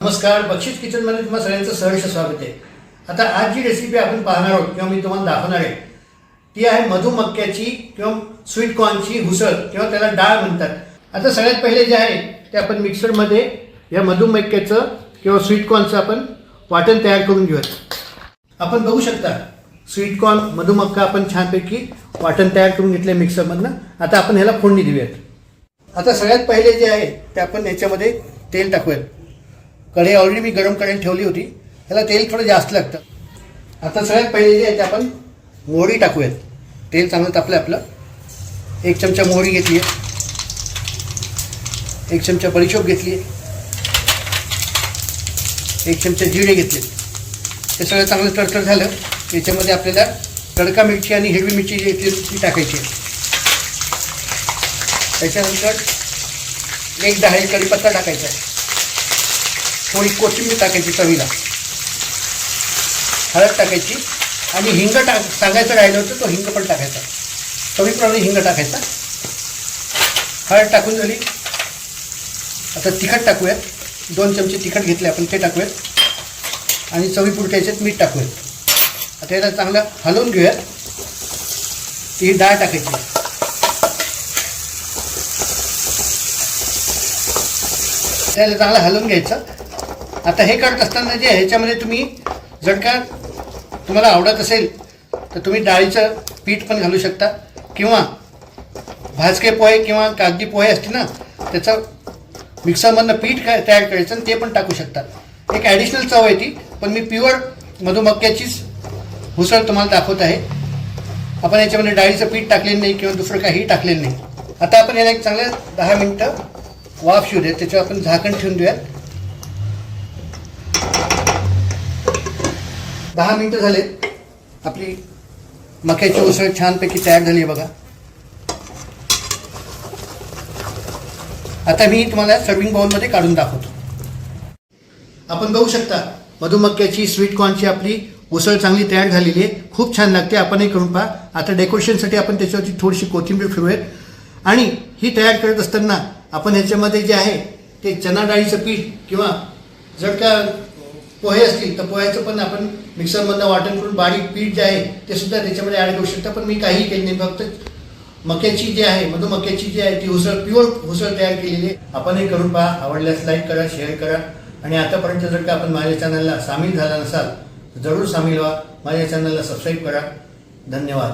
नमस्कार, बक्षीस किचनमध्ये तुम्हाला सगळ्यांचं सहर्ष स्वागत आहे. आता आज जी रेसिपी आपण पाहणार आहोत किंवा मी तुम्हाला दाखवणार आहे ती आहे मधुमक्याची किंवा स्वीट कॉर्नची उसळ किंवा त्याला डाळ म्हणतात. आता सगळ्यात पहिले जे आहे ते आपण मिक्सरमध्ये या मधुमक्याचं किंवा स्वीट कॉर्नचं आपण वाटण तयार करून घेऊयात. आपण बघू शकता स्वीट कॉर्न मधुमक्का आपण छानपैकी वाटण तयार करून घेतलं मिक्सरमधनं. आता आपण ह्याला फोडणी देऊयात. आता सगळ्यात पहिले जे आहे ते आपण याच्यामध्ये तेल टाकूयात. कढई ऑलरेडी मी गरम करायला ठेवली होती, त्याला तेल थोडं जास्त लागतं. आता सगळ्यात पहिले जे आहे ते आपण मोहरी टाकूयात. तेल चांगलं तापलं आपलं. 1 चमचा मोहरी घेतली आहे, 1 चमचा बडीशोप घेतली आहे, 1 चमचा जिरे घेतले. हे सगळं चांगलं तडतड झालं. याच्यामध्ये आपल्याला तडका मिरची आणि हिरवी मिरची जी घेतली ती टाकायची आहे. त्याच्यानंतर 1 डाळी कढीपत्ता टाकायचा आहे. थोडी कोथिंबीर टाकायची चवीला, हळद टाकायची आणि हिंग सांगायचं राहिलं होतं तो हिंग पण टाकायचा. चवीप्रमाणे हिंग टाकायचा. हळद टाकून झाली. आता तिखट टाकूयात. 2 चमचे तिखट घेतले आपण, ते टाकूयात आणि चवीपुरत्या याच्यात मीठ टाकूयात. आता याला चांगलं हलवून घेऊयात. ही डाळ टाकायची. त्याला चांगलं हलवून घ्यायचं. आता हे करत असताना जे ह्याच्यामध्ये तुम्ही जर का तुम्हाला आवडत असेल तर तुम्ही डाळीचं पीठ पण घालू शकता किंवा भाजके पोहे किंवा कागदी पोहे असते ना, त्याचं मिक्सरमधनं पीठ तयार करायचं आणि ते पण टाकू शकता. एक ॲडिशनल चव आहे ती, पण मी प्युअर मधुमक्याचीच उसळ तुम्हाला दाखवत आहे. आपण याच्यामध्ये डाळीचं पीठ टाकलेलं नाही किंवा दुसरं काही टाकलेलं नाही. आता आपण याला एक चांगलं 10 मिनटं वाफ शिवू द्या. त्याच्यावर आपण झाकण ठेवून देऊयात. 10 मिनटं झाले. आपली मक्याची उसळ छानपैकी तयार झाली आहे बघा. आता मी तुम्हाला सर्विंग बाउलमध्ये काढून दाखवतो. आपण बघू शकता मधुमक्याची स्वीट कॉर्नची आपली उसळ चांगली तयार झालेली आहे. खूप छान लागते. आपणही करून पहा. आता डेकोरेशनसाठी आपण त्याच्यावरती थोडीशी कोथिंबीर फिरवूयात आणि ही तयार करत असताना आपण ह्याच्यामध्ये जे आहे ते चना डाळीचं पीठ किंवा जर का पोहे असतील तर पोह्याचं पण आपण मिक्सरमधनं वाटण करून बारीक पीठ जे आहे ते सुद्धा त्याच्यामध्ये ॲड करू शकता. पण मी काही केलं नाही, फक्त मक्याची जी आहे मधुमक्याची जी आहे ती उसळ प्युअर उसळ तयार केलेली आहे. आपणही करून पहा. आवडल्यास लाईक करा, शेअर करा आणि आतापर्यंत जर का आपण माझ्या चॅनलला सामील झाला नसाल तर जरूर सामील व्हा. माझ्या चॅनलला सबस्क्राईब करा. धन्यवाद.